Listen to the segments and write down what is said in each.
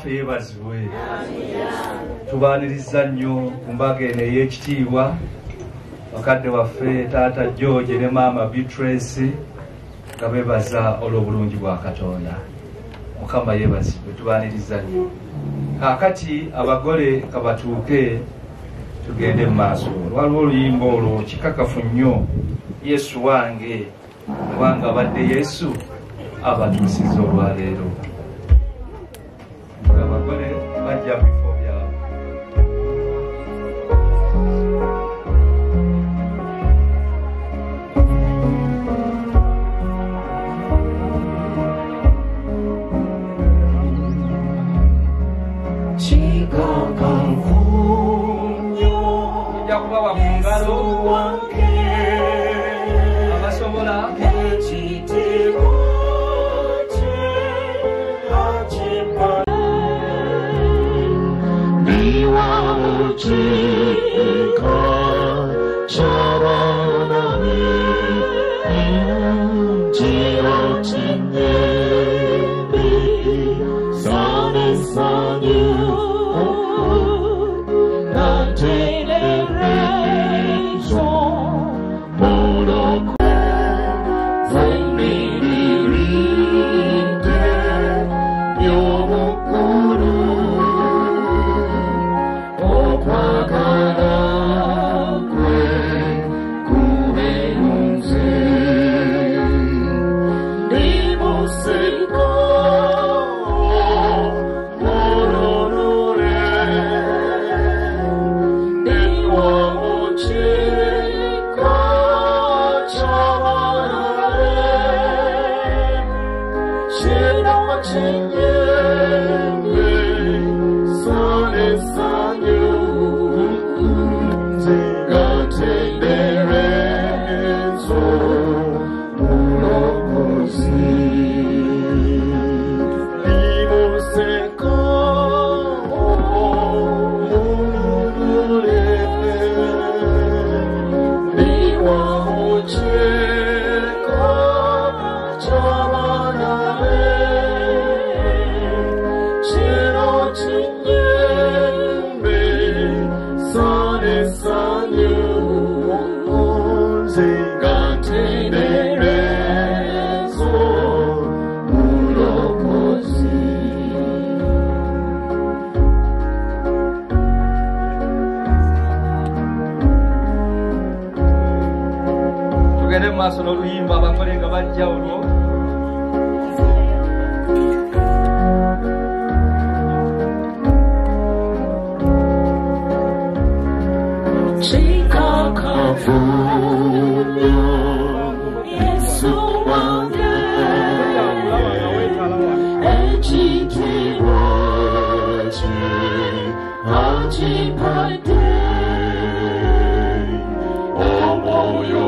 Yebazibwe tubaniriza nnyo ku mbaga eno ey'ekitiibwa bakadde waffe taata George ne maama Beatrice nga bebaza olw'obulungi bwa Katonda. Mukama yebazibwe tubaniriza nnyo. Kaakati abagole kabatuuke tugende mu maaso. Waliwo oluyimba olwo kikakafu nnyo, Yesu wange, kubanga abadde Yesu abatuusiza olwaleero. Abagole bajja bifo byabwe. Tujja kubawa ku ngalo abasobola Sono l'uyimba abagole nga bajja olwo. Yesu wange ekitiibwa kye akipate omwoyo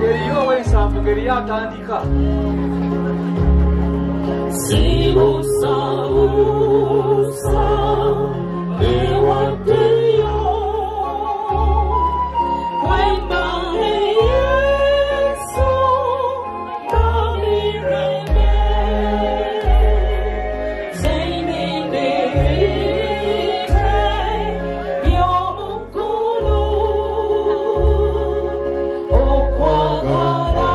ngeriyo w'ensanvu ngeriyo atandika sibusabusa ewadeyo waimane Yesu namireme zeineneke yomukulu okwagala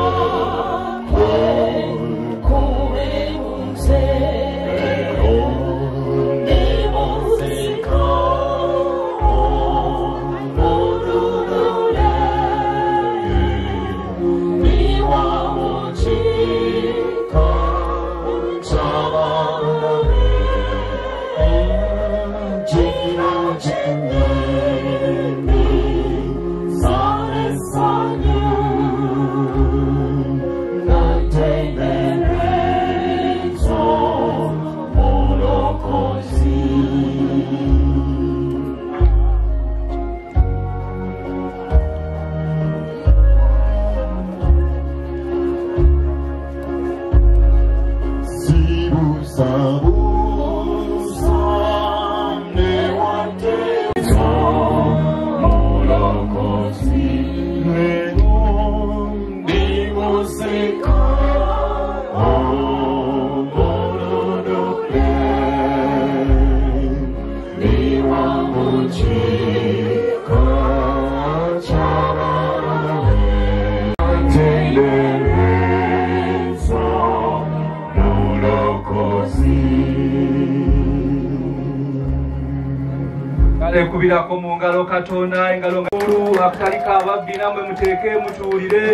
kubirako mu ngalo Katonda engalo ngulu akaliko ababbi namwe muteeke mutuulire.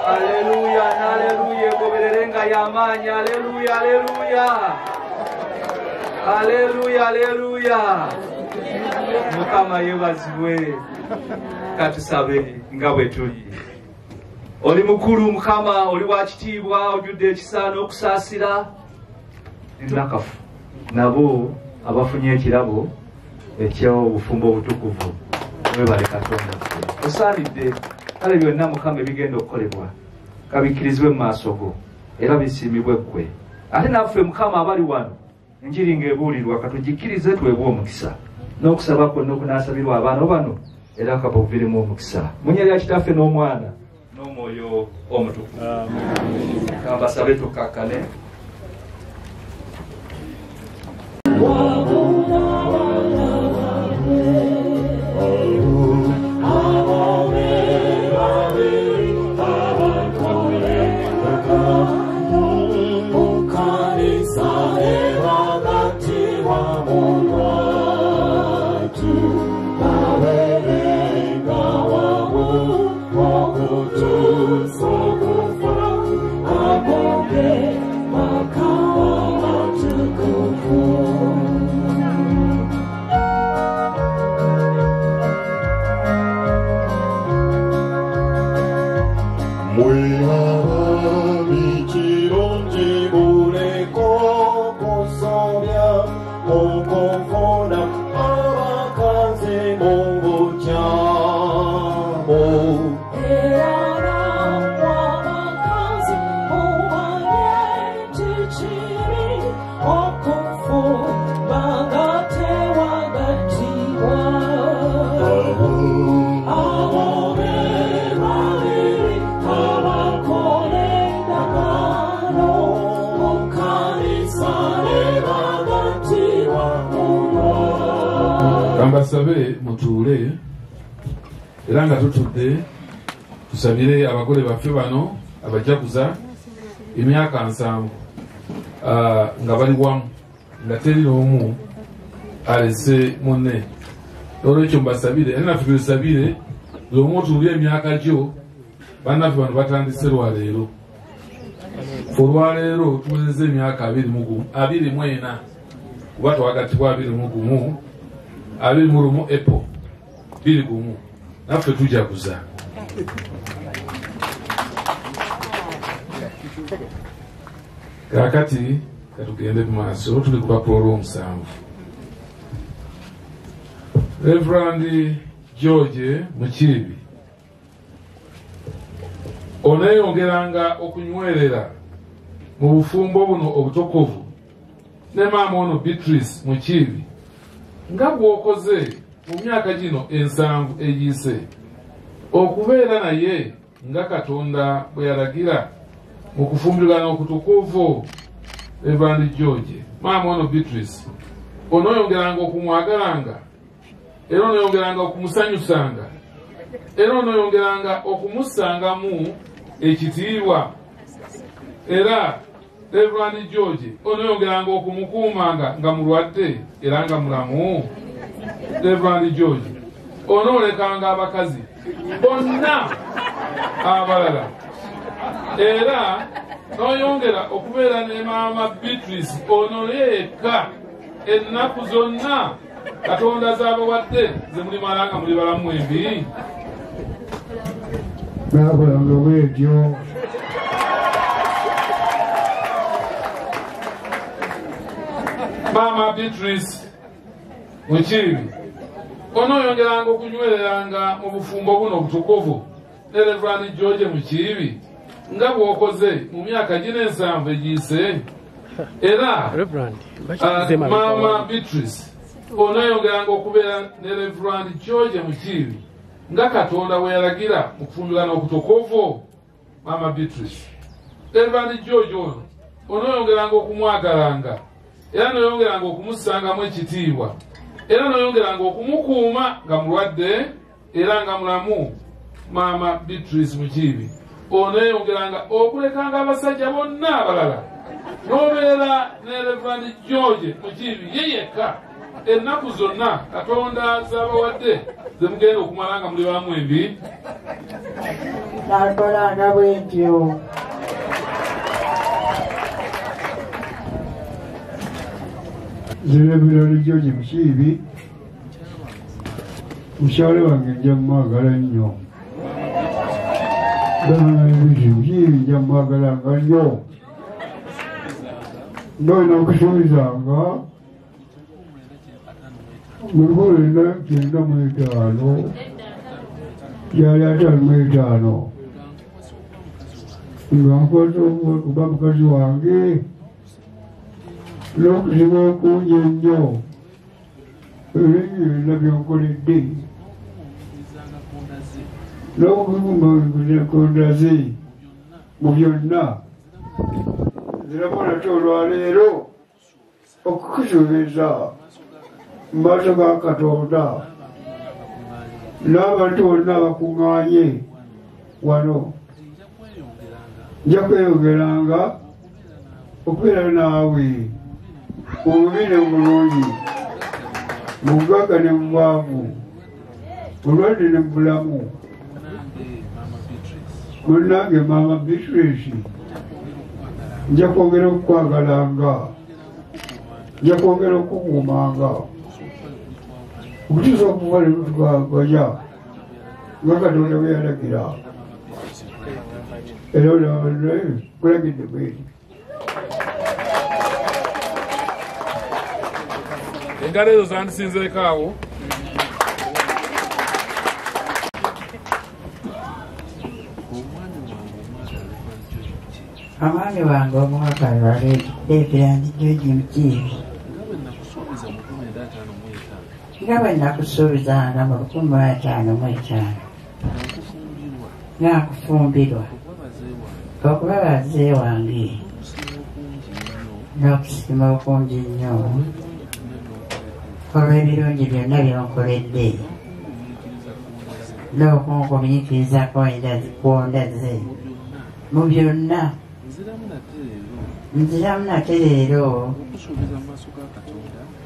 Haleluya, haleluya, gobererenga y'amaanyi. Haleluya, haleluya, haleluya, haleluya. Mukama yebazibwe. Katusabe nga bwe tuli. Oli mukulu Mukama, oli wa kitiibwa, ojjudde ekisa n'okusaasira. Nakafu nabo abafunye ekirabo eky'obufumbo obutukuvu mwebale Katonda. Osaanidde kale byonna Mukama ebigenda okukolebwa kabikkirizibwe mu maaso go era bisiimibwe ggwe. Ate naffe Mukama abali wano enjiri ng'ebuulirwa katugikkirize tuweebwe omukisa n'okusaba kwonna okunaasabirwa abaana bano era kabuviirimu omukisa mu nnya lya Kitaffe n'Omwana n'Omwoyo Omutukuvu. Kambasabe tukkakkane. Kambasabe mutuule era nga tutudde tusabire abagole baffe bano abajaguza emyaka 7 nga bali wamu nga teri n'omu alese munne. Olwekyo mbasabire era naffe tusabire buli omu otuulye emyaka gyo bannaffe bano batandise lwaleero. Olwaleero tuwezezza emyaka 24 kuba twagatibwa 21 21 April 21 naffe tujaguza. Kakati katugende mu maaso tuli ku Papa olw'omusanvu. Reverend George Mukiibi oneeyongeranga okunywerera mu bufumbo buno obutokovu ne maama ono Beatrice Mukiibi nga bw'okoze mu myaka gino 7 egiise okubeera naye nga Katonda bwe yalagira mu kufumbirwano okutukuvu. Reverend George, maama ono Beatrice onooyongeranga okumwagalanga era onooyongeranga okumusanyusanga era onooyongeranga okumusangamu ekitiibwa era Reverend George onooyongeranga okumukuumanga nga mulwadde era nga mulamu. Reverend George onoolekanga abakazi bonna abalala era n'oyongera okubeera ne maama Beatrice ono yeeka ennaku zonna Katonda z'abawadde ze mulimalanga muli balamu embi. Baakolanga bwetyo. Maama Beatrice Mukiibi onooyongeranga okunywereranga mu bufumbo buno obutukuvu ne Reverend George Mukiibi nga bw'okoze mu myaka gino 7 egiise era maama Beatrice onooyongeranga okubeera ne Reverend George Mukiibi nga Katonda bwe yalagira mu kufumbirwano okutukuvu. Maama Beatrice Reverend George ono onooyongeranga okumwagalanga era n'oyongeranga okumusangamu ekitiibwa era n'oyongeranga okumukuuma nga mulwadde era nga mulamu. Maama Beatrice Mukiibi oneeyongeranga okulekanga abasajja bonna abalala n'obeera ne Reverend George Mukiibi ye yekka ennaku zonna Katonda z'abawadde ze mugenda okumala nga muli balamu embi. Nakolanga bwetyo. Reverend George Mukiibi mukyala wange nja mwagala nnyo. Mukiibi nja mwagalanga nnyo. Ndoyina okusuubizanga mu 1995 yali 55 nga nkoze okuba mukazi wange n'okuziba okungi ennyo ebintu byonkoledde n'okubunga ze mu byonna zirabona nti olwaleero okukusuubiza mu maaso ga Katonda n'abantu bonna abakuŋŋaanye wano nja kweyongeranga okubeera naawe mu bubi ne mu bulungi, mu bugagga ne mu bwavu, mu bulwadde ne mu bulamu. Munnange maama Beatrice nja kwongera okukwagalanga, nja kwongera okukukuumanga okutuusa okuva ne tukwaganya nga Katonda bwe yalagira. Era kulagidde bweti. Engalo ezo zandisinzeeko awo. Omwami wange omwagalwa Reverend George Mukiibi nga bwe nakusuubizanga mu 1955 nga nkufumbirwa okuba bazee wange n'okusiima okungi nnyo olw'ebirungi byonna byonkoledde n'okunkomiikiriza kwondaze mu byonna. Nziramu nate leero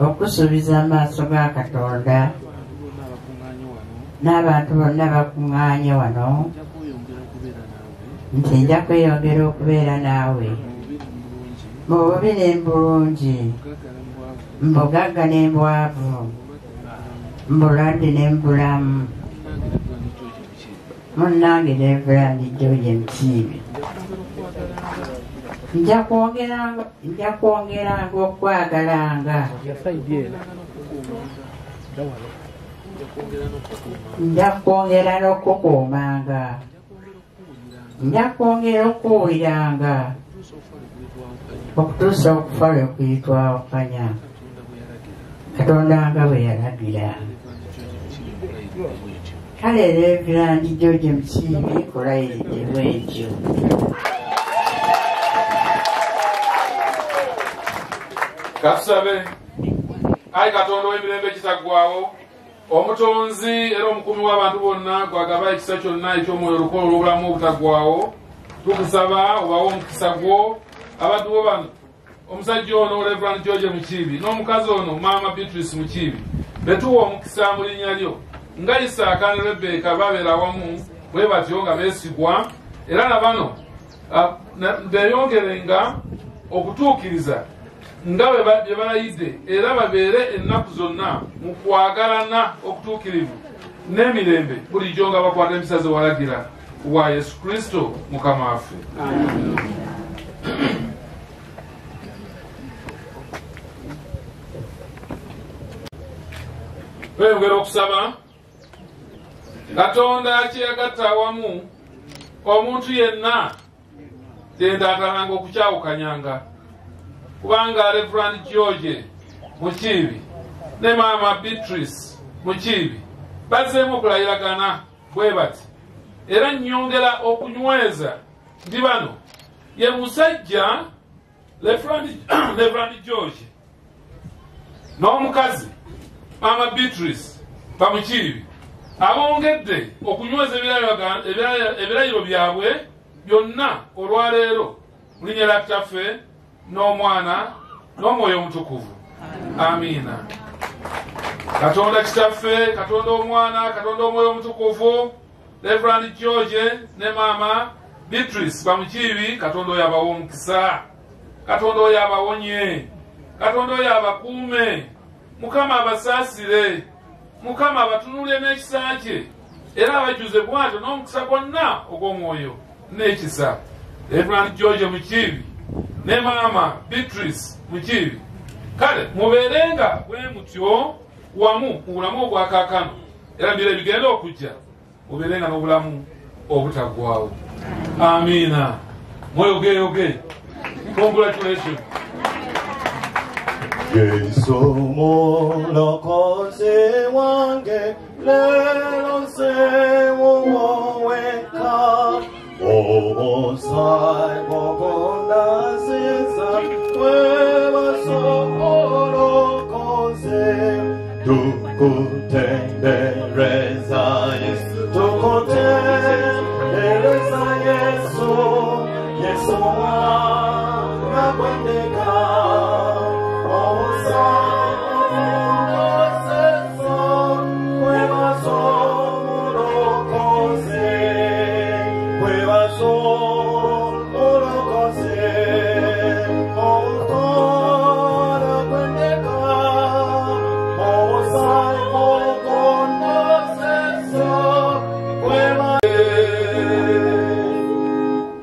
okusuubiza amaaso ga Katonda n'abantu bonna bakuŋŋaanye wano nti nja kweyongera okubeera naawe mu bubi ne mu bulungi, mu bugagga ne mu bwavu, mu bulwadde ne mu bulamu. Munnange Reverend George Mukiibi nja kwongeranga okwagalanga, nja kwongera n'okukuumanga nja kwongera okuwuliranga okutuusa okufa lwe kuyitwawukanya Katonda nga bwe yalagira. Kale Reverend George Mukiibi kulayiridde bwekyo. Katusabe ayi Katonda w'emirembe ekitaggwaawo, omutonzi era omukumi w'abantu bonna gwagaba ekisa kyonna eky'omwoyo olukolo olw'obulamu obutaggwaawo, tukusaba obawe omukisa gwo abaddu bo bano, omusajja ono Reverend George Mukiibi n'omukazi ono Maama Beatrice Mukiibi, betuwa omukisa mu linnya lyo nga Isaaka ne Rebeka babeera awamu bwe batyo nga beesigwa, era na bano beeyongerenga okutuukiriza nga bye balayidde, era babeere ennaku zonna mu kwagalana okutuukirivu n'emirembe bulijjo nga bakwata empisa ze walagira wa Yesu Kristo Mukama waffe. Tweyongera okusaba Katonda kyeyagatta awamu omuntu yenna tendaatalanga okukyawukanyanga, kubanga Reverend George Mukiibi ne Maama Beatrice Mukiibi bazzeemu okulayiragana bwe bati, era nnyongera okunyweza ndi bano ye musajja Reverend George n'omukazi Maama Beatrice Bamukiibi abongedde okunyweza ebirayiro byabwe byonna olwaleero mu linnya lya Kitaffe n'Omwana n'Omwoyo Omutukuvu. Amiina. Katonda Kitaffe, Katonda Omwana, Katonda Omwoyo Omutukuvu, Reverend George ne Maama Beatrice Bamukiibi, Katonda oyo abawa omukisa, Katonda oyo abawonye, Katonda oyo abakuume, Mukama abasaasire, Mukama abatunulire n'ekisa kye, era abajjuze bw'atyo n'omukisa gwonna ogw'omwoyo n'ekisa. Reverend George Mukiibi ne Maama Beatrice Mukiibi, kale mubeerenga bwe mutyo wamu mu bulamu obwakaakano, era mbira ebigenda okujja mubeerenga n'obulamu obutaggwaawo. Amiina. Mweyogeyoge. Congratulations. Yesu mulokozi wange lelo sewoweka Osai mokonda sisa webasokolokoze tukutendereza Yesu tukutendereza Yesu Yesu wana kwendeka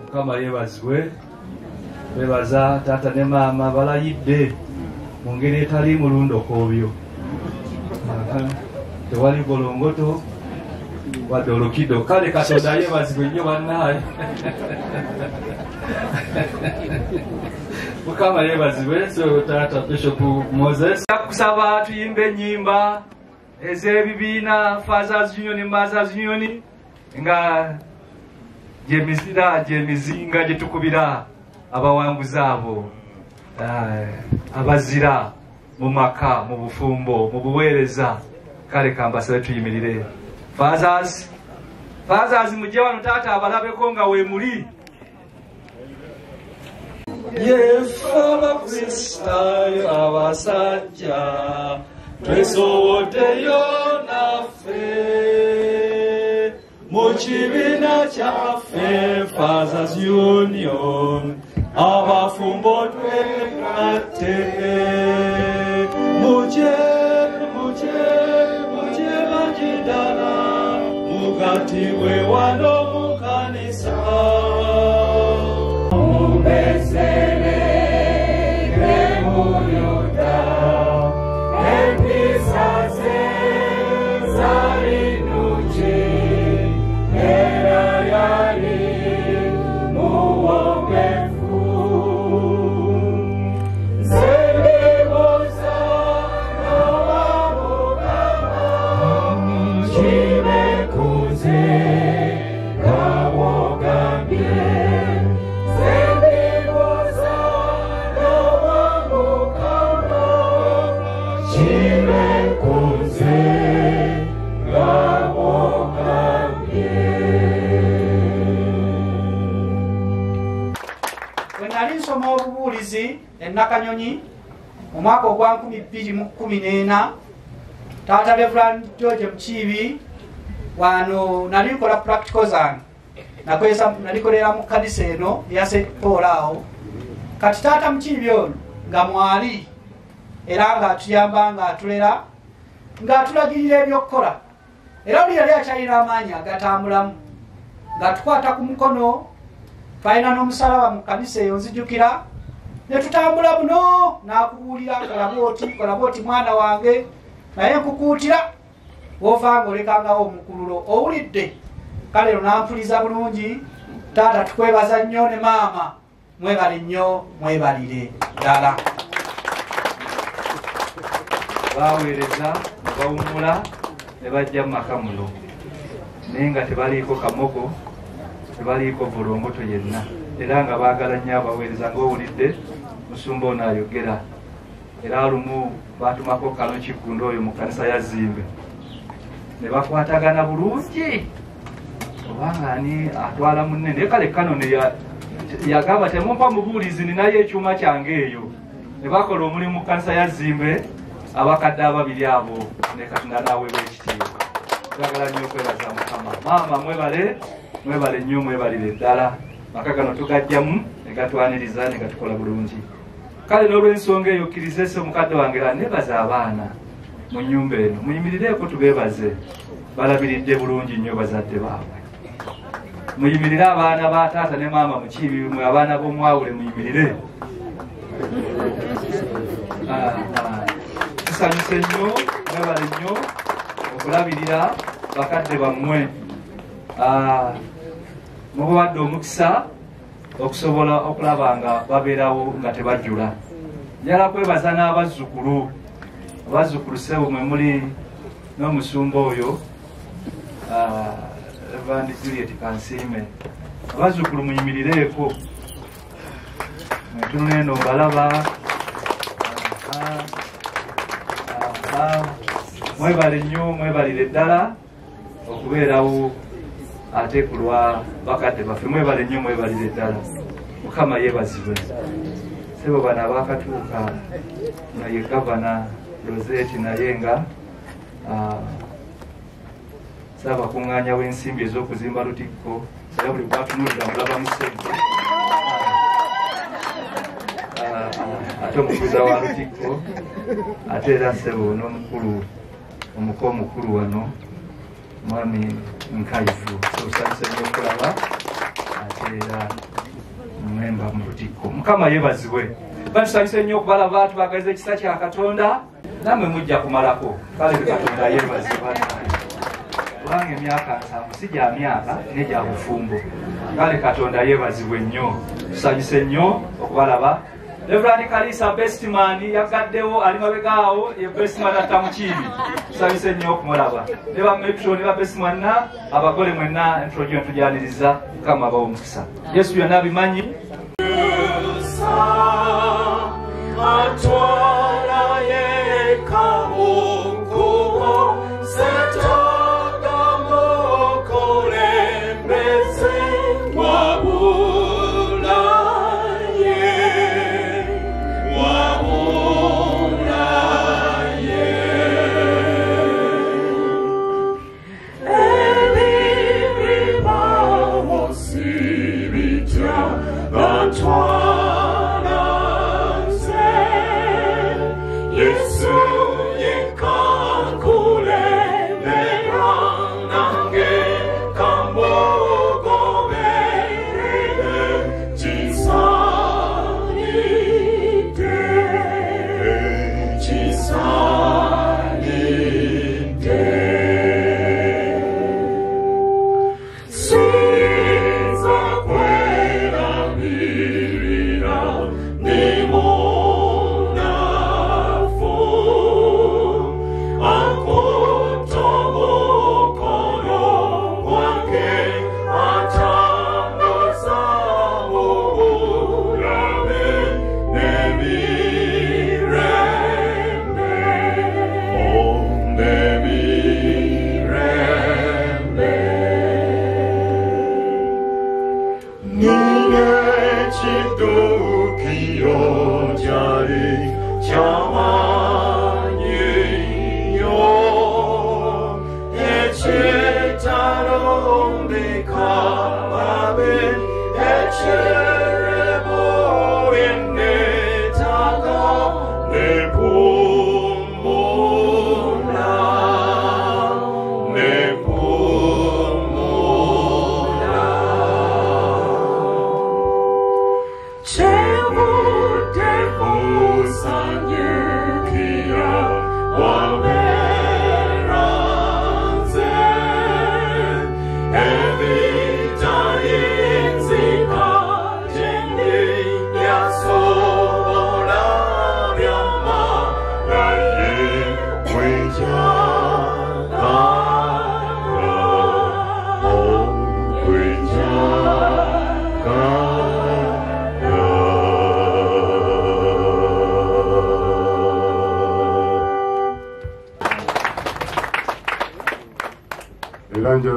Mukama yebazibwe, bebaza taata ne maama balayidde mu ngeri etali mulundokoobyo. Tewali golongoto wadde olukido. Kale Katonda yebazibwe nnyo bannaaye. Mukama yebazibwe. So taata Bishop Moses akusaba tuyimbe ennyimba ez'ebibiina Fathers Union, Mothers Union nga gyemizinga gye tukubira abawanguzi abo abazira mu maka, mu bufumbo, mu buweereza. Kale kambasabe tuyimirire. Fathers mujje wano taata abalabeko nga we muli. Yesu abakristaayo abasajja twesoboddeyo naffe mu kibiina kyaffe Fathers Union abafumbo twegatte muje bagidala mugatibwe wano mu kanisa mubeserere mu Yuda empisa ze zalinuki era yali mwezi Nakanyonyi mu mwaka ogwa 2014 taata Reverend George Mukiibi wano nalikola practical zange nalikolera mu kanisa eno ya St. Paul awo kati taata Mukiibi ono nga mwali era nga atuyamba nga atulera nga atulagirira ebyokukola era oli yali akyalina amaanyi agatambulamu nga tukwata ku mukono twalina n'omusalaba mu kanisa eyo nzijukira ne tutambula buno n'akubuulira kola bwoti mwana wange naye nkukuutira wovanga olekangawo omukululo owulidde kale ero nampuliza bulungi taata tukwebaza nnyo ne maama mwebale nnyo mwebalire ddala baweereza ne bawummula ne bajja mu maka muno naye nga tebaliiko kamogo tebaliiko bulongoto yenna era nga baagala nnyo abaweereza ng'owulidde musumba ono ayogera era lumu batumako Kano Kigunda oyo mu kanisa ya Zimbe ne bakwatagana bulungi obanga ani atwala munne naye kale Kano yagamba temumpa mubuulizi ninayo ekyuma kyange eyo ne bakola omulimu mu kanisa ya Zimbe abakadde ababiri abo ne Katonda n'aweebwa ekitiibwa twagala nnyo okwebaza Mukama maama mwebale nnyo mwebalire ddala maka gano tugajjamu ne gatwaniriza ne gatukola bulungi kale n'olw'ensonga eyo kkiriza ese omukadde wange nebaza abaana mu nnyumba eno muyimirireeko tubeebaze balabiridde bulungi nnyo bazadde baabwe muyimirire abaana ba taata ne maama Mukiibi mwe abaana b'omwawule muyimirire tusanyuse nnyo mwebale nnyo okulabirira bakadde bammwe mubawadde omukisa okusobola okulaba nga babeerawo nga tebajjula njala kwebaza n'abazzukulu abazzukulu sebo mwe muli n'omusumba oyo Reverend Juliet Kansiime abazzukulu muyimirireeko mwetunula eno mbalaba mwebale nnyo mwebalire ddala okubeerawo ate kulwa bakadde baffe mwebale nnyo mwebalire ddala Mukama yeebazibwe sebo bano abakatuuka naye gavana Rosette naye nga Ssaabakuŋŋaanya w'ensimbi ez'okuzimba Lutikko era buli bwatunulira mulaba mu ssente ate omukuza wa Lutikko ate era ssebo n'omukulu omuko omukulu wano mwami Nkayivu osanyuse nnyo okulaba ate era mmemba mu Lutikko Mukama yeebazibwe batusanyuse nnyo okubalaba tubagaliza ekisa kya Katonda nammwe mujja kumalako kale Katonda yeebazibwa kubanga emyaka 7 si gya myaka ne gya bufumbo kale Katonda yeebazibwe nnyo tusanyuse nnyo okubalaba Reverend Kalisa Bestman yagaddewo ali mabegaawo ye Bestman atta Mukiibi tusanyuse nnyo okumulaba ne ba metro ne ba Bestman abagole mwenna entrojo tujaniriza Mukama bawo omukisa Yesu byonna abimanyi atwala yeka munkubo setagamo kolembeze Atwala se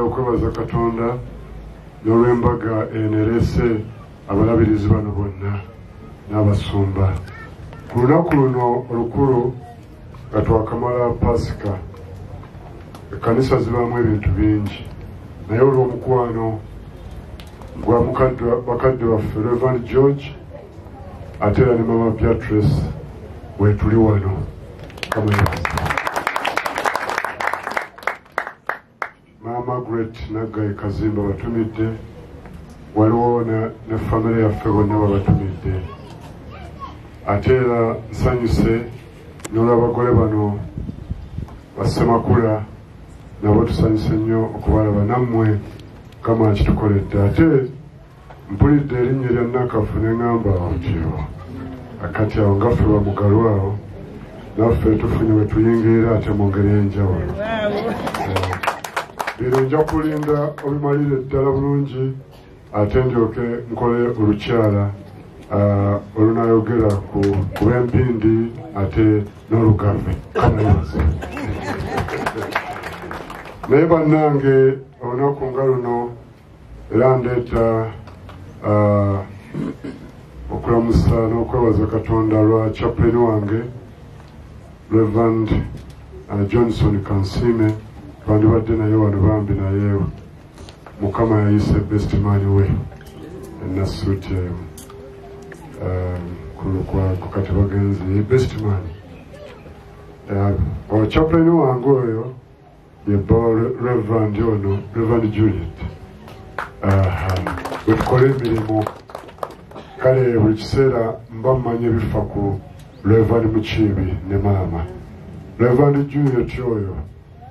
okwebaza Katonda n'olw'embaga enerese abalabirizi bano bonna n'abasumba ku lunaku luno olukulu nga twakamala Pasika. Ekkanisa zibaamu ebintu bingi naye olw'omukwano gwa bakadde waffe Reverend George ate era ne Mama Beatrice wetuli wano Mama Margaret Naggayi Kazimba batumidde waliwo ne famire yaffe bonna babatumidde ate era nsanyuse n'olw'abagole bano Bassemakula nabo tusanyuse nnyo okubalaba nammwe kama kitukoledde ate mpulidde erinnya lya Nakafu ne ŋŋamba otyo akati awo nga ffe bamugalwa awo naffe tufunye we tuyingirira ate mu ngeri y'enjawulo bino nja kulinda obimalire ddala bulungi ate ndyoke nkole olukyala olunayogera ku b'empindi ate n'olugave kamayozi naye bannange olunaku nga luno era ndeeta okulamusa n'okwebaza Katonda lwa chaplain wange Reverend Johnson Kansime twandibadde naye wano bambi naye Mukama yayise best man we nasuuti ku kati bagenzi best man chaplain wange oyo Reverend ono Reverend Juliet wetukole emirimu kale buli kiseera mba mmanyi ebifa ku Reverend Mukiibi ne maama Reverend Juliet oyo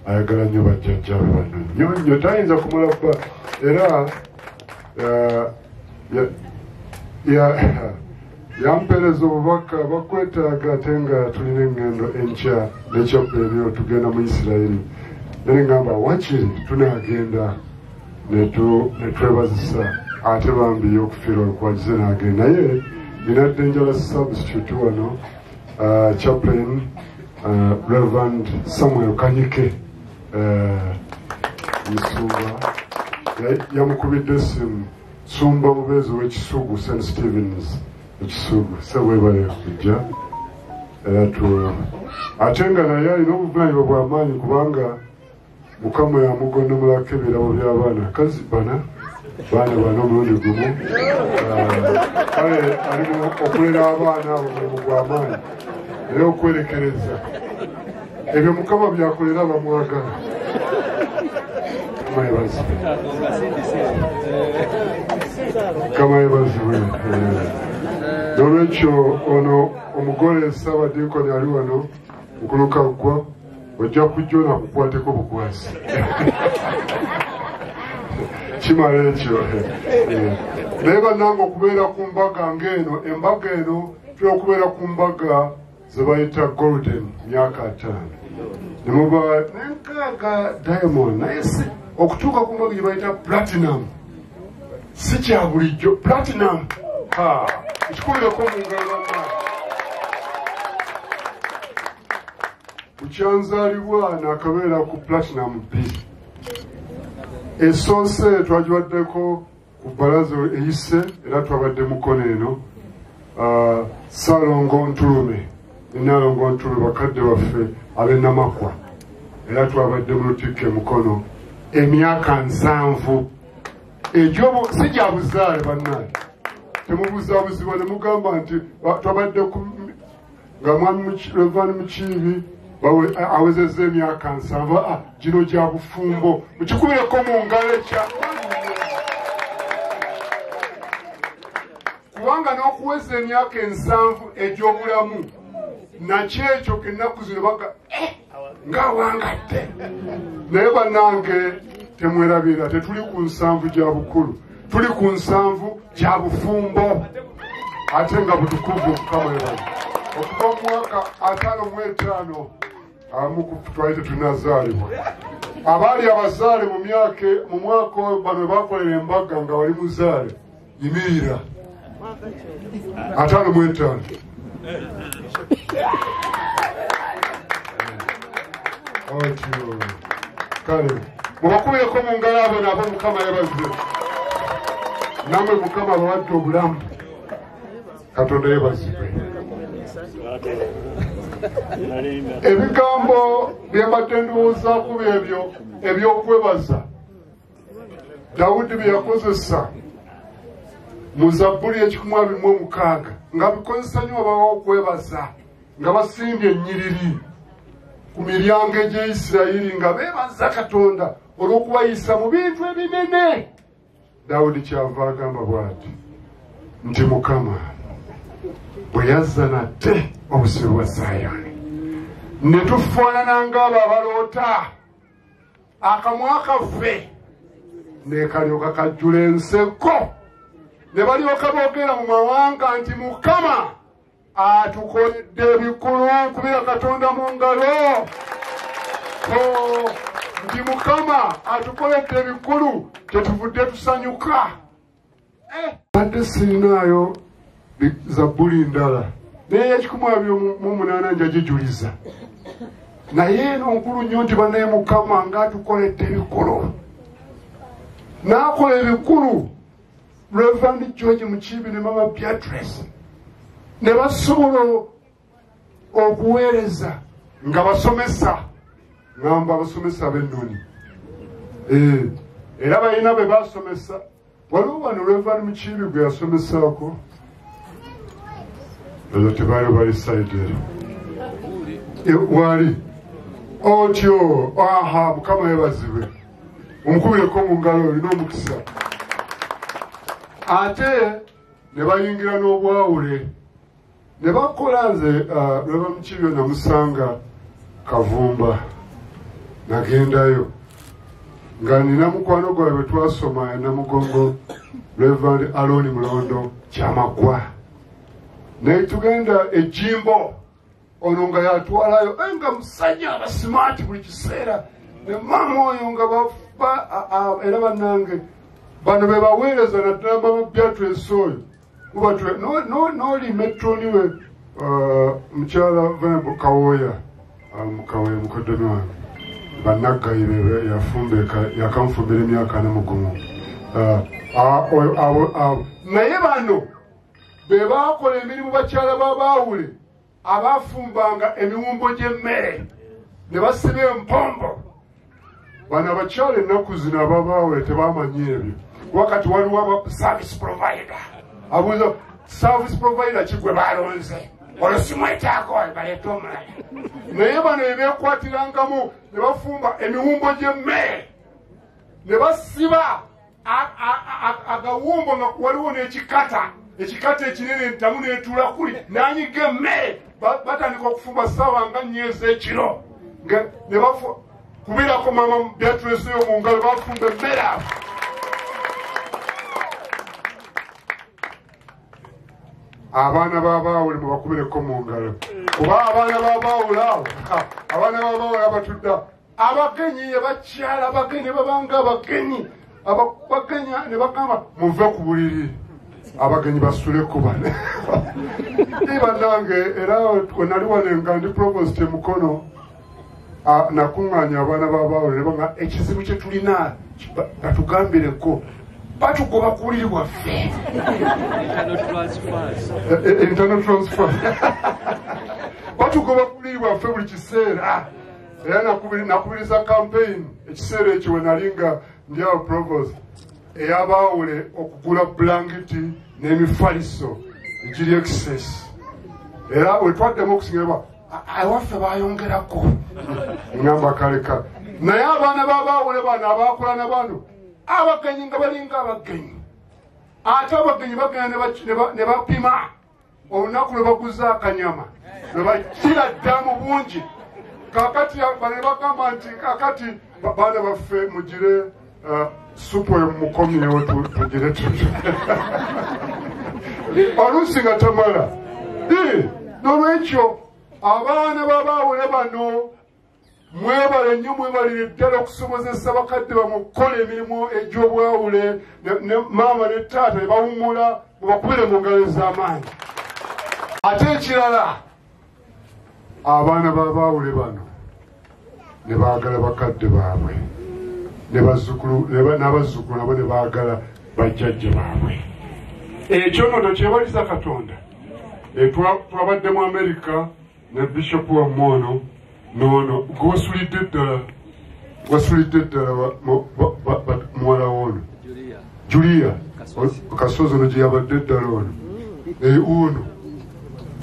ayagala nnyo bajjajjabe bano nnyo tayinza kumulaba era yampeereza obubaka bakwetaaga ate nga tulina eŋŋendo enkya n'ekyoppeeriyo tugenda mu Isirayiri nene ngamba wakiri tunagenda netwebazisa ate bambi okufiira olukwagize nagenda naye nina dangerous substitute wano chaplain Reverend Samuel Kanyike Musumba yamukubidde essimu Sumba Mubeezi w'Ekisugu St. Stevens Ekisugu sewebale kujja era ate nga naye alina obuvunaanyizibwa bw'amaanyi kubanga Mukama yamugondomulako ebirabo by'abaana kazibana baana bano omulundi gumu kale alimu okulera abaana abo mulimu gw'amaanyi era okwerekereza ebyo Mukama byakolera bamwagala Mukama yebazibwe n'olwekyo ono omugole Ssaabadiikoni ali wano Nkulukaggwa ojja kujja onakukwateko bukwasi kimala ekyo naye bannange okubeera ku mbaga ng'eno embaga eno tula okubeera ku mbaga ze bayita golden myaka 5 ne muba nenkaaga diamond naye okutuuka ku mbaga gye bayita platinum si kya bulijjo platinum ekikubireko mu ngalo Bukyanzaalibwa n'akabeera ku platinum 2 esoose twagibaddeko ku balaza eyise era twabadde mukono eno Ssaalongo Ntulume Nnaalongo Ntulume bakadde baffe ab'Ennamakwa era twabadde mu Lutikko mukono emyaka 7 egyo si gya buzaale bannaye temubuzaabuzibwa ne mugamba nti twabadde nga mwami Reverend Mukiibi awezezza emyaka 7 gino gya bufumbo mukikubireko mu ngalo ekya kubanga n'okuweza emyaka 7 egy'obulamu nakyo ekyo kennaku zino baga ng'awangadde naye bannange temwerabira tetuli ku 7 gya bukulu tuli ku 7 gya bufumbo ate nga butukuvu Mukama okuva mu mwaka 55 twali tetunazaalibwa abaali abazaale mu mwaka bano bakolera embaga nga wali muzaale yimirira 55 kale mubakubireko mu ngalo abo nabo Mukama yebaze namwe Mukama abawadde obulamu Katonda yebazibwe ebigambo byembadde ndowoozaako byebyo ebyokwebaza Dawudi bye yakozesa mu Zabbuli 126 nga bikozesa nnyo abawa okwebaza nga basimbye ennyiriri ku miryango egy'Isirayiri nga beebaza Katonda olw'okubayisa mu bintu ebinene. Dawudi kyava agamba bw'ati nti Mukama bwe yazza nate obusiru bwa Sayoni ne tufaanana ng'abo abaloota akamwa kaffe ne kalyoka kajjula enseko ne balyoka boogera mu mawanga nti Mukama atukoledde ebikulu kubira Katonda mu ngalo nti Mukama atukoledde ebikulu kyetuvudde tusanyuka. Badde siinaayo Zabbuli ndala naye 128 njagijuliza naye eno nkulu nnyo nti bannaye Mukama ng'atukoledde ebikulu n'akola ebikulu. Reverend George Mukiibi ne Mama Beatrice ne basobola okuweereza nga basomesa ngamba abasomesa b'ennoni era balina be basomesa. Waliwo wano Reverend Mukiibi gwe yasomesaako ezo tebaali bali saidi wali otyo. Aha, Mukama yebazibwe omukubireko mu ngalo olina omukisa. Ate ne bayingira n'obwawule ne bakola nze Reverend Mukiibi namusanga Kavumba nagendayo nga nina mukwano gwabwe twasoma Namugongo Reverend Aloni Mulondo Kyamagwa naye tugenda ejimbo ono nga yatwalayo nga musajja abasimaati buli kiseera ne mama oyo nga era bannange bano be baweereza naddala Mama Beatrice oyo n'oli metroni we mukyala Venerable Kawoya mukoddomi wange bannaggayi be yakanfumbira emyaka 40 naye bano be baakola emirimu bakyala b'abaawule abaafumbanga emiwumbo gy'emmere ne basiba empombo. Bano abakyala ennaku zino ababaawule tebamanyi ebyo wakati waliwo aba service provider abuuza service provider kigwe balonze olwo simwetaako baleeta omulala naye bano ebeekwatirangamu ne bafumba emiwumbo gy'emmere ne basiba agawumbo nga waliwo n'ekikata ekinene entamu neetuula kuli n'anyiga emmere batandika okufumba ssaawa nga 4 ez'ekiro ne kubirako Mama Beatrice yo mu ngalo bafumba emmere abo. Abaana b'abaawule mubakubireko mu ngalo kuba abaana b'abaawule abo abaana b'abaawule abatudda abagenyi abakyala abagenyi babanga abagenyi abagenya ne bagamba muve ku buliri abagenyi basuleko bane bannange era nali wanenga ndi provost Mukono nakuŋŋaanya abaana b'abaawule ne banga ekizibu kye tulina batugambireko batugoba ku buliri bwaffe internal transfer batugoba ku buliri bwaffe buli kiseera era nakubiriza campaign ekiseera ekyo we nali nga ndi awo provost ey'abaawule okugula blanketi n'emifaliso egiri excess era we twaddemu okusigalwa awaffe bayongerako ngamba kaleka naye abaana b'abaawule bano abaakola na bano abagenyi nga balinga abagenyi ate abagenyi bagenda ne bapima olunaku lwe baguza akanyama ne bakira ddamu bungi kakati bano ne bagamba nti kakati baana baffe mugire supu eyo mukomyewo tugire oluusi nga tamala n'olwekyo abaana b'abaawule bano mwebale nnyo mwebalire ddala okusobozesa bakadde bamukola emirimu egy'obwawule ne maama ne taata ne bawummula mubakubire mu ngalo ez'amaanyi. Ate ekirala abaana b'abaawule bano ne baagala bakadde baabwe n'abazzukulu nabo ne baagala bajjajja baabwe. Ekyo nno tokyebaliza Katonda. Twabadde mu Amerika ne Bishop wa Mono nono gwosulidde ddala muwala wono Julia Kasozi ono gye yabadde ddala ono uno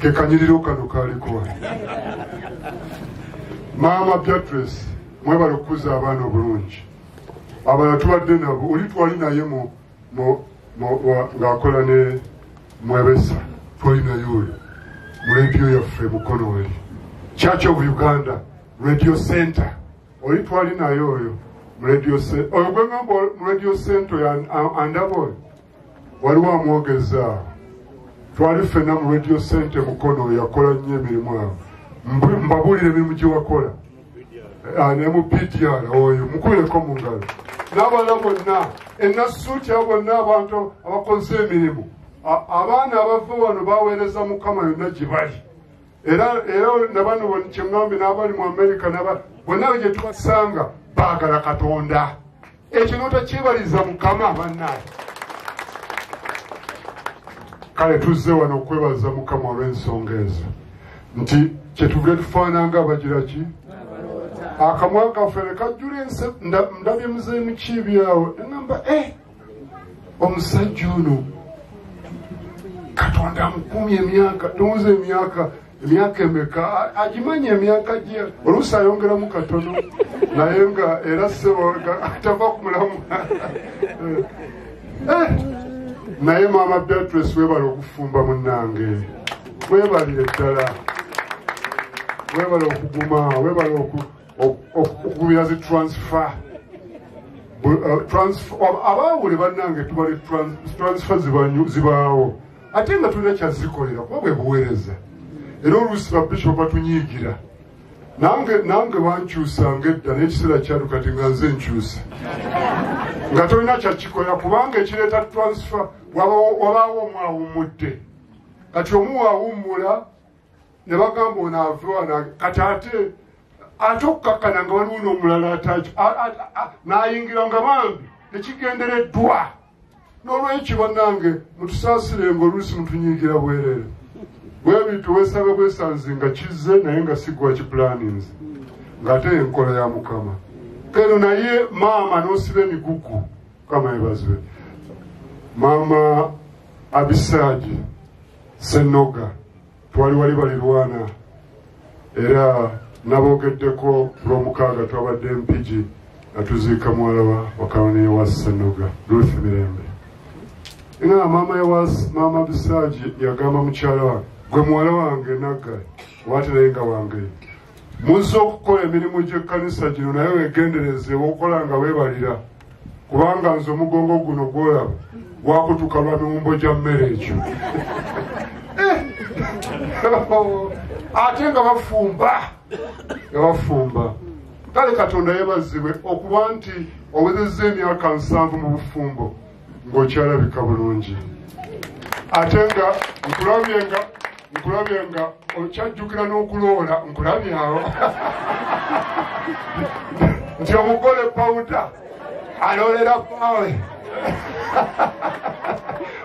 ke kanyiriro kano kaliko Maama Beatrice mwebale okukuza abaana obulungi. Abalala tubadde nabo oli twali naye ng'akola ne Mwebesa twali naye oyo mu radio yaffe mukono wali Church of Uganda Radio Center oli twali naye oyo mu radio center oyo gwe ngamba mu radio center ya Andaboy waliwo amwogeza twali ffenna mu radio center mukono yakola nnyo emirimu abo mbabulire emirimu gye wakola ne mu PTR oyo mukubireko mu ngalo n'abalala bonna ennasuuti abo bonna abantu abakoze emirimu abaana abava wano baweereza Mukama yonna gye bali era nabano kyemwambi n'abali mu Amerika bonna gye tubasanga baagala Katonda. Ekyo n'otakyebaliza Mukama bannaye. Kale tuzze wano okwebaza Mukama olw'ensonga ezo nti kyetuvule tufaananga abagira ki akamwa kaffe ne kajjula ndabye muzeeyi Mukiibi awo neŋŋamba omusajja ono Katonda amukumye emyaka tomuze emyaka emeka agimanya emyaka gye oluusi ayongeramu katono naye nga era ssebo atava ku mulamu naye Maama Beatrice weebala okufumba munnange weebalire ddala weebala okuguma weebala okugubira zi transfer abaawule bannange tubali transfer zibaawo ate nga tulina kyazikolera kuba bwe buweereza era oluusi babishop batunyiigira nange wankyusanga edda n'ekiseera kyatu kati nga nze nkyusa nga tolina kyakikolera kubanga ekireeta transfer wabaawo omwawummudde kati omuwaawummula ne bagamba onaavewana kati ate okukakkana nga waliwo n'omulala n'ayingira nga bambi tekigendereddwa n'olwekyo bannange mutusaasirenga oluusi mutunyiigira bwerere bwebintu weesanga bwesanze nga kizze naye nga sigwa kipulaninze ng'ate enkola ya Mukama keno naye maama n'osiba emigugu Mukama yebazibwe Maama Abisaagi Ssennoga twali wali balirwana era naboogeddeko lw'omukaaga twabadde Mpigi natuziika muwala wa Kawaniya wa Ssennoga Ruth Mirembe nga Maama Abisaagi yagamba mukyala wange gwe muwala wange Nagga waate naye nga wange muzze okukola emirimu gy'ekkanisa gino naye weegendereze wokola nga weebalira kubanga nze omugongo guno gwolaba gwakutuka lwa miwumbo gya mmere ekyo ate nga bafumba kale Katonda yeebazibwe okuba nti owezezza emyaka 7 mu bufumbo ng'okyalabika bulungi ate nga nkulabye nga okyajjukira n'okuloola nkulabyawo nti omugole pawuta aloolera paawe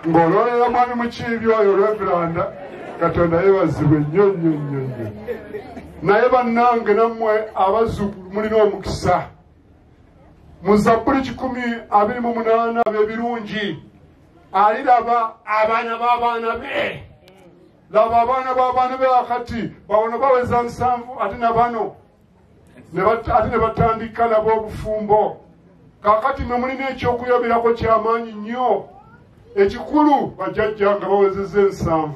ng'oloolera mwami Mukiibi oyo Reveranda Katonda yeebazibwe nnyo naye bannange nammwe abazzukulu mulina omukisa mu Zabbuli 128 ebirungi aliraba abaana b'abaana be laba abaana b'abaana be akati bawano baweza 7 ate nabano ate ne batandika nabo obufumbo kakati mwe mulina ekyokuyabirako kyamaanyi nnyo ekikulu bajjajja nga bawezezza 7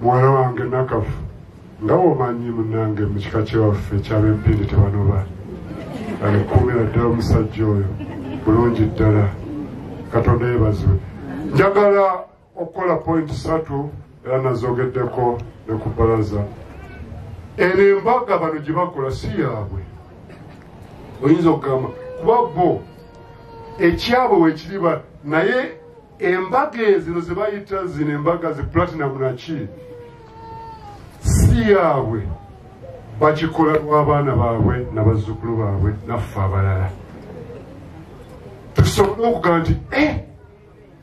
muwala wange Nakafu nga womanyi munnange mu kika kyewaffe ekyab'empindi tebanoba alikuumira ddala omusajja oyo bulungi ddala Katonda yeebazibwe. Njagala okukola point 3 era nazoogeddeko ne ku bbalaza eno embaga bano gye bakola si yaabwe oyinza okugamba kuba bo ekyabwe wekiriba naye embaga ezino ze bayita zino embaga zi platinum naki si yaabwe bakikola lw'abaana baabwe n'abazzukulu baabwe naffe abalala tusobole okugamba nti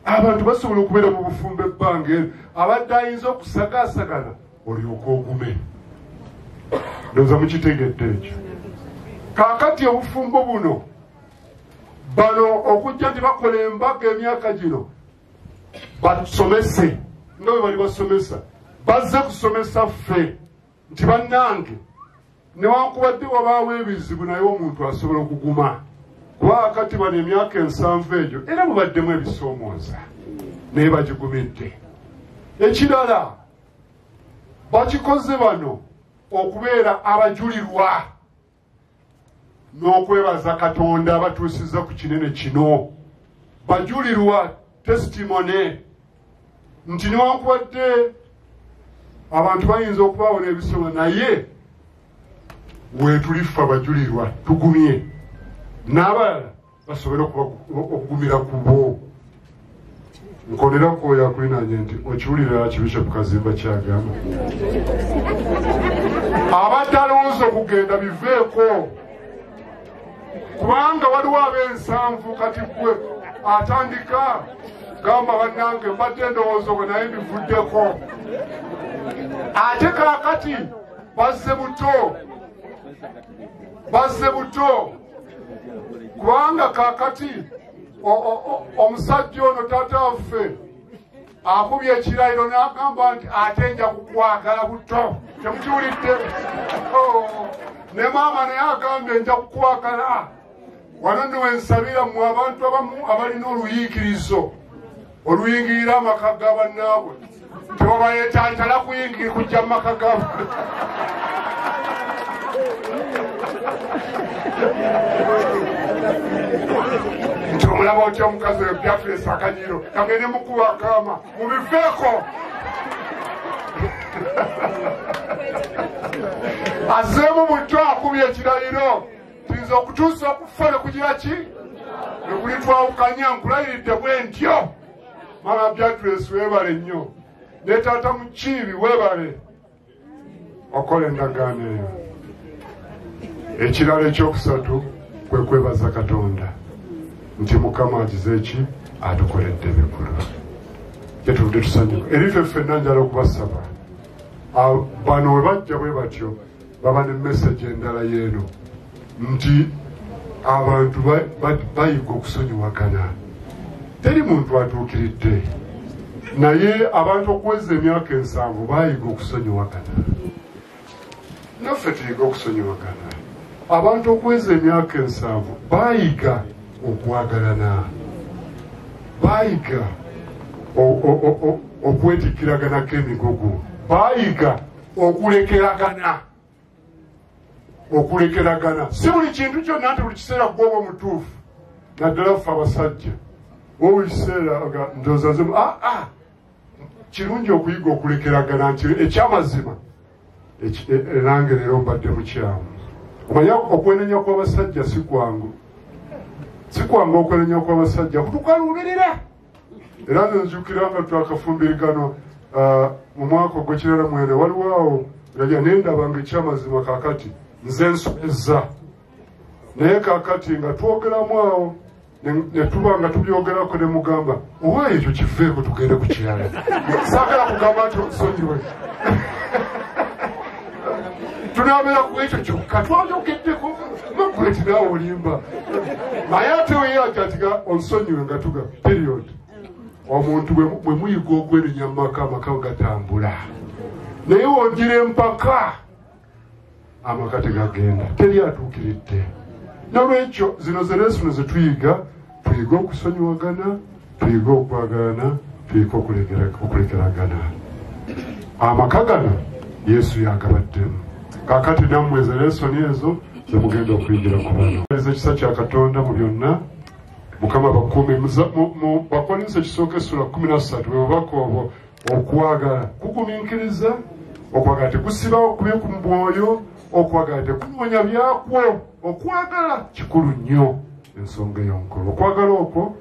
abantu basobola okubeera mu bufumbo ebbanga eryo abadde ayinza okusagaasagana olyoka ogume. Ndowooza mukitegedde ekyo. Kaakati obufumbo buno bano okujja nti bakola embaga emyaka gino basomese nga bwe bali basomesa bazze kusomesa ffe nti bannange newankubadde wabaawo ebizibu naye omuntu asobola okuguma kuba kati bano emyaka 7 egyo era mubaddemu ebisoomooza naye bagigumidde. Ekirala bakikoze bano okubeera abajulirwa n'okwebaza Katonda abatuusiza ku kinene kino. Bajulirwa testimony nti newankubadde abantu bayinza okubaawo n'ebisomo naye weetulifa abajulirwa tugumye n'abalala basobole okugumira ku bo. Nkolerako yakulinaanye nti okiwulira ki Bishop Kazimba kyagamba abadde alowooza okugenda biveeko kubanga waliwo ab'ensanvu kati gwe atandika gamba bannange mbadde ndowooza ogwo naye mbivuddeko ate kaakati bazze buto kubanga kaakati omusajja ono taata waffe akubye ekirayiro n'agamba nti ate nja kukwagala buto. Temukiwulidde? Ne maama naye agambye nja kukwagala. Wano nno wensabira mmwe abantu abamu abalina oluyiikirizo oluyingirira amaka ga bannaabwe tebabayetaatala kuyingira kujja mu maka gaabwe. Nti omulaba otya omukazi oyo byatuleesa akanyiro kagende mukuba akaama mubiveeko. Azzeemu buto akubye ekirayiro tuyinza okutuusa okufa ne kugira ki ne kulitwawukanya. Nkulayiridde bwe ntyo mama byatuleesi weebale nnyo ne taata Mukiibi weebale okola endagaano eyo. Ekirala ekyokusatu kwe kwebaza Katonda nti Mukama agize eki atukoledde ebikulu kyetuvudde tusanyuka. Erife ffenna njala okubasaba bano we bajja bwe batyo baba ne message endala yeeno nti abantu bayiga okusonyiwagana. Teri muntu atuukiridde naye abantu okuweza emyaka 7 bayiga okusonyiwagana. Naffe tuyiga okusonyiwagana. Abantu okuweza emyaka 7 bayiga okwagalana, bayiga okwetikkiraganako emigogo, bayiga okulekeragana. Si buli kintu kyonna nti buli kiseera gwoba omutuufu naddala ffe abasajja buli kiseera ndowooza nzemu kirungi okuyiga okulekeragana nti ekyamazima nange leero mbadde mukyamu. Omanya okwenenya kw'abasajja si kwangu okwenenya kw'abasajja kutukaluubirira. Era nzijukira nga twakafumbirigano mu mwaka ogw'ekirala mwene waliwo awo naja nendabanga ekyamazima kaakati nze nsomeza naye kaakati nga twogeramu awo ne tuba nga tubyogerako ne mugamba owaayo ekyo kiveeko tugende ku kirala. Saagala kugamba nti onsonyiwe tunabeera ku ekyo kyokka twalyogeddeko noguleti naawe olimba naye ate weyajatiga onsonyiwe nga tuga period. Omuntu bwe muyiga ogwenenya mu maka amaka gatambula naye wogire empaka amaka tegagenda teri atuukiridde. Nolwekyo zino ze leesoni ze tuyiga okusonyiwagana, tuyiga okwagalana, tuyiga okulekeragana. Amaka gano Yesu yagabaddemu. Kaakati nammwe ze leesoni ezo ze mugenda okuyingira ku bano. Ekisa kya Katonda mu byonna Mukama bakuume mu Bakolinso ekisooka essula 13 bwe bubaka obwo okwagala kugumiikiriza, okwagala tekusibawo kubi ku mwoyo, okwagala tekunoonya byakwo. Okwagala kikulu nnyo ensonga ey'onkulu. Okwagala okwo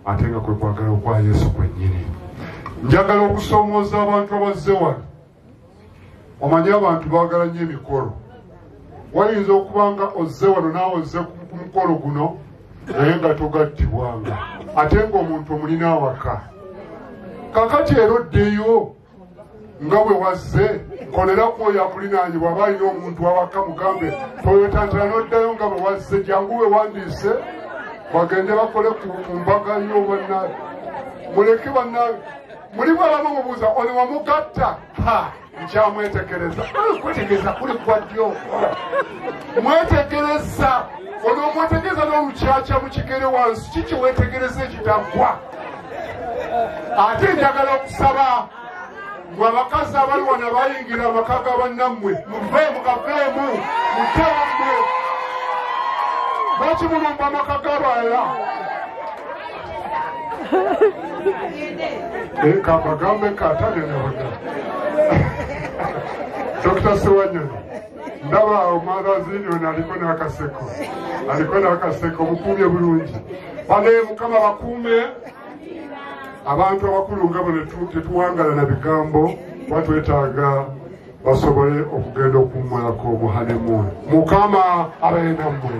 ate nga kwe kwagala okwa Yesu kwennyini. Njagala okusoomooza abantu abazze wano. Omanye abantu baagala nnyo emikolo. Wayinza okuba nga ozze wano naawe ozze ku mukolo guno naye nga togattibwanga ate ng'omuntu omulina awaka. Kakati era oddeyo nga bwe wazze nkoleraku oyo akulinaanye bw'aba alina omuntu awaka mugambe toyotantala n'oddayo nga bwe wazze jangu we wandiise bagende bakole ku mbaga yo bannaabe. Muleke bannaabe mulimu abamu mubuuza ono wamugatta nkyamwetegereza. Kwetegereza kuli kwaddyo mwetegereza ono omwetegereza n'olukyakya mu kigere wansi kiki weetegereza ekitaggwa. Ate njagala okusaba mwe abakazi abali wano bayingira amaka ga bannammwe muveemu gaveemu mutewammwe lwaki mulumba amaka g'abalala. Kabagambe katanenewona Dr. Sewanyoni ndaba omwagaziini ono aliko n'akaseko mukuumye bulungi. Bane Mukama bakuume abantu abakulu nga bano tetuwangala na bigambo batwetaaga basobole okugenda okumalako omuhanemuuni. Mukama abaye nammwe.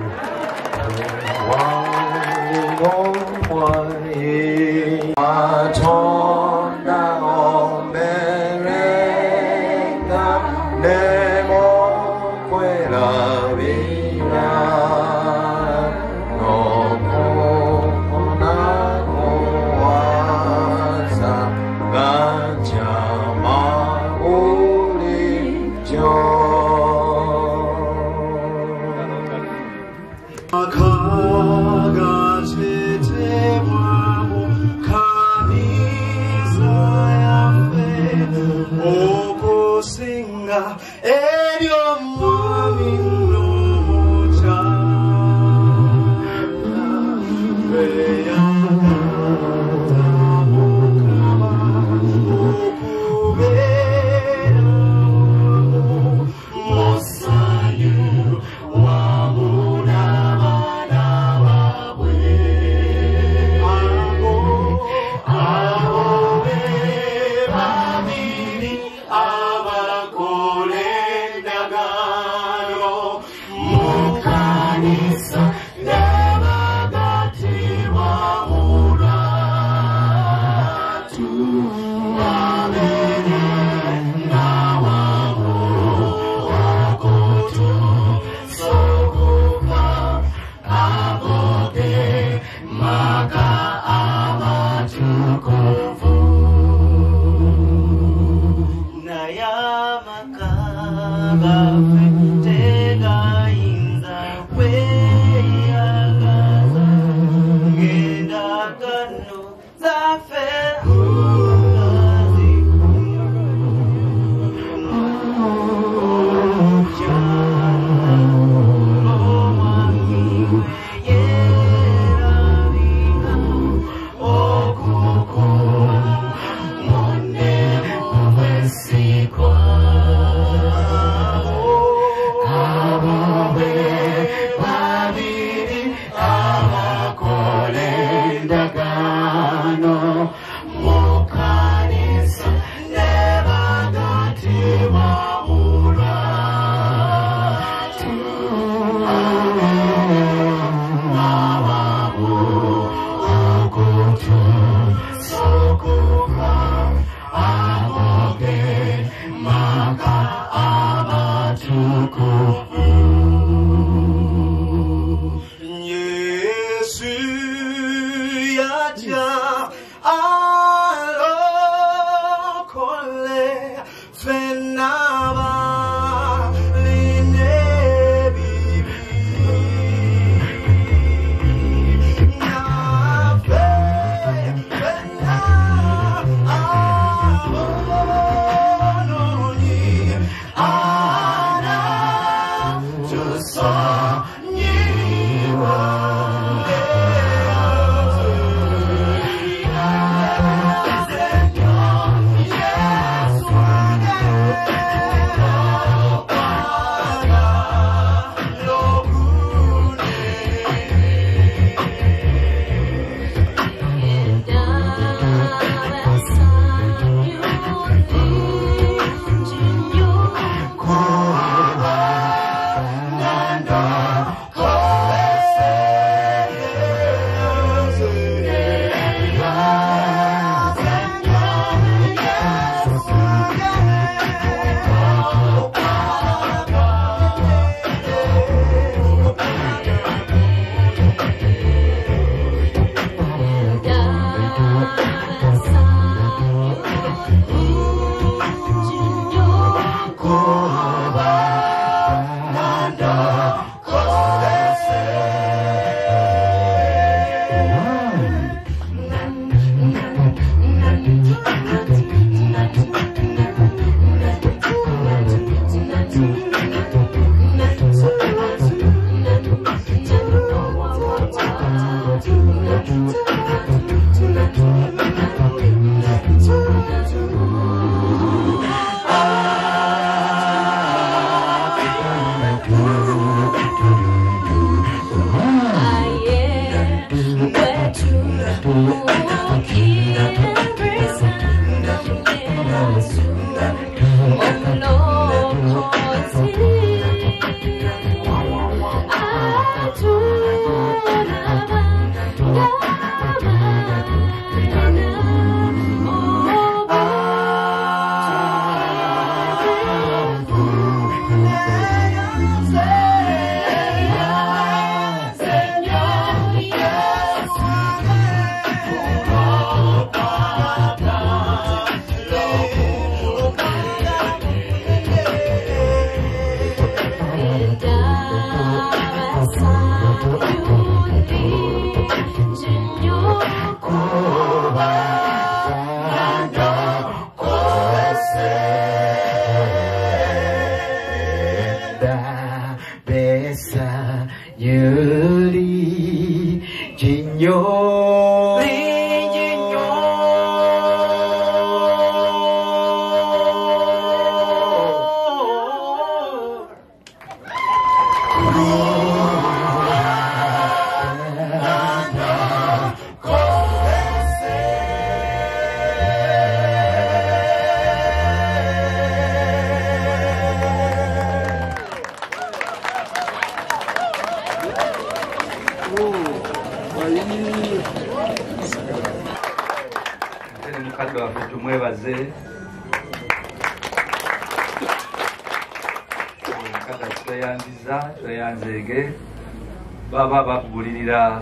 baba bakugulirira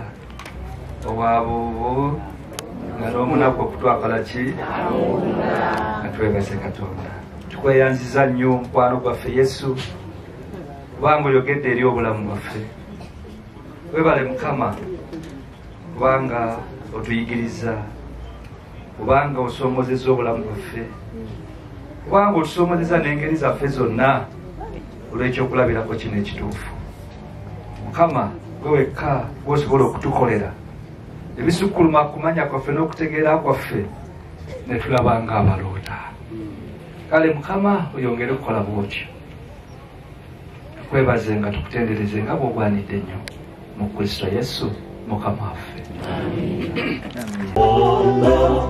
owaabo nga n'omunaku okutwakala ki atwebase Katonda tukweyanziza nnyo mukwano gwaffe Yesu kubanga oyogedde eri obulamu bwaffe webale Mukama kubanga otuyigiriza kubanga osoomozeza obulamu bwaffe kubanga otusoomozeza n'engeri zaffe zonna olw'ekyokulabirako kino ekituufu Mukama gwe wekka gwosobola okutukolera ebisukkuluma kumanya kwaffe n'okutegeera kwaffe ne tulaba nga abaloota kale Mukama oyongere okukola bwotyo tukwebaze nga tukutendereze nga bw'ogwanidde nnyo mu Kristo Yesu Mukama waffe. Kuba,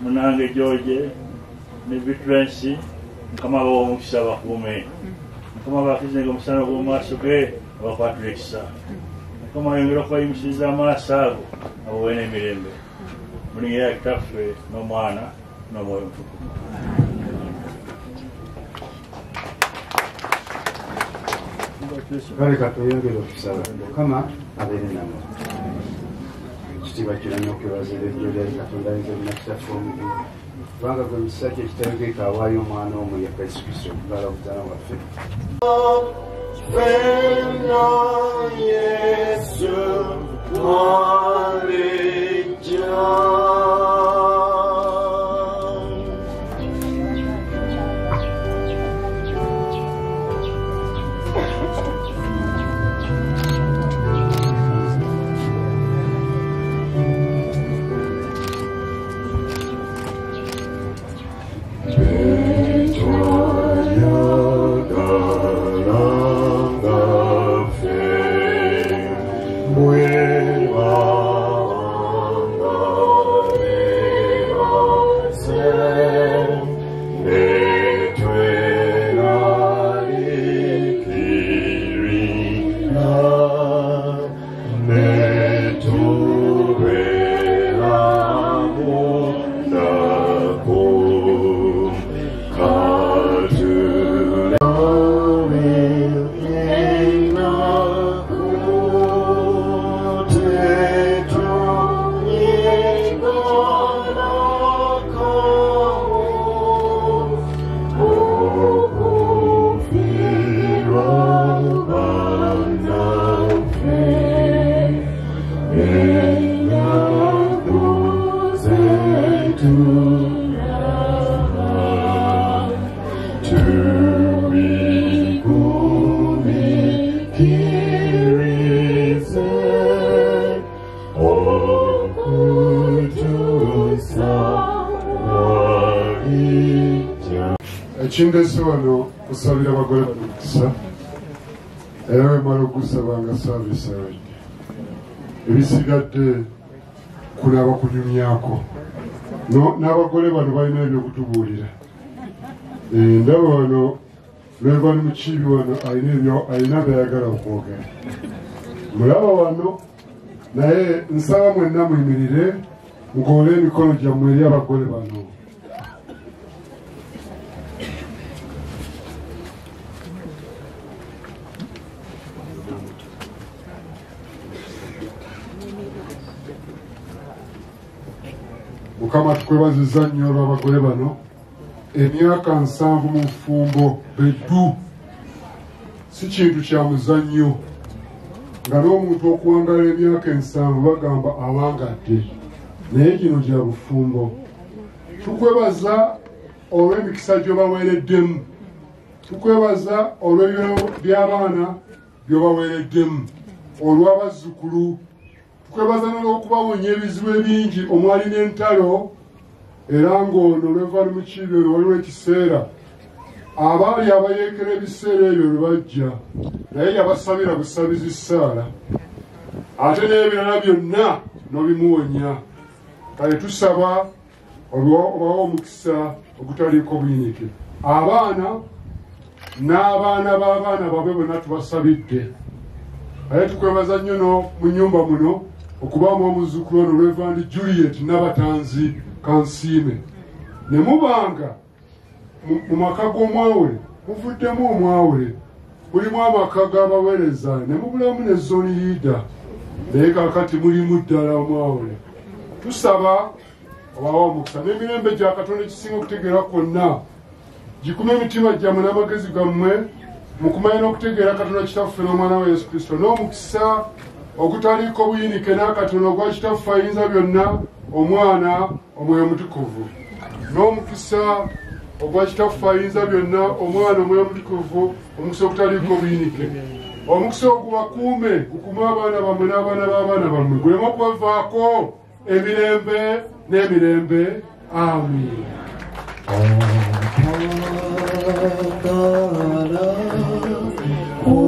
Munange George ne Bitrensi kama wao mukisaba kume kama bakizenga musana ku maso ge bakwatrikisa kama yongera kwa imsiza masago awene mirembe muni ya kafe no mwana no moyo mtukufu. Kale katoyongera okusaba kama abeere namwe ekitiibwa kiranya okwebaza ebyo byali katonda ayinza binakitaffe omugulu kubanga gwe mikisa kye ekiterageka awaayo omwana omwe ye Yesu Kristo okugala obutaana bwaffe. Fena Yesu ekindese wano kusabira abagole bamukisa era wemala ogusaba nga saavisi awedde ebisigadde kunaaba kunyumyako n'abagole bano balina ebyokutubuulira ndaba wano lwevani mukiibi wano alina byayagala okwogera mulaba wano naye nsaba mwenna muyimirire mugoole emikono gyammwe eri abagole bano. Mukama tukwebaziza nnyo olw'abagole bano emyaka 7 mu nfumbo beddu si kintu kya muzannyo nga n'omuntu okuwangala emyaka 7 bagamba awangadde naye gino gya bufumbo. Tukwebaza olw'emikisa gy'obaweereddemu, tukwebaza olw'ebiro by'abaana by'obaweereddemu, olw'abazzukulu, tukwebaza n'olw'okubawonya ebizibu ebingi omwali n'entalo era ng'ono lwevali mu kiibi olwo waliwo ekiseera abaali abayeekera ebiseera ebyo lwe bajja naye yabasabira busabizi Saala ate n'ebirala byonna n'obimuwonya. Kale tusaba obawa omukisa ogutaliiko buyinike abaana n'abaana b'abaana babe bonna tubasabidde. Naye tukwebaza nnyo mu nnyumba muno okubaamu omuzzukulu ono Reverend Juliet Nabatanzi Kansiime ne mubanga mu maka g'omwawule muvuddemu omwawule mulimu amaka g'abaweereza ne mubulamu ne zooni liida naye kaakati mulimu ddala omwawule. Tusaba obawa omukisa n'emirembe gya Katonda ekisinga okutegeera kwonna gikume emitima gyammwe n'amagezi gammwe mu kumanya n'okutegeera Katonda kitaffe n'omwana wa Yesu Kristo n'omukisa ogutaliiko buyinike n'akatono ogwa kitaffe ayinza byonna omwana omwoyo mutukuvu n'omukisa ogwa kitaffe ayinza byonna omwana omwemutukuvu omukisa ogutaliiko buyinike omukisa ogubakuume gukume abaana bammwe n'abaana b'abaana bammwe guleme okubavaako emirembe n'emirembe amin. Oh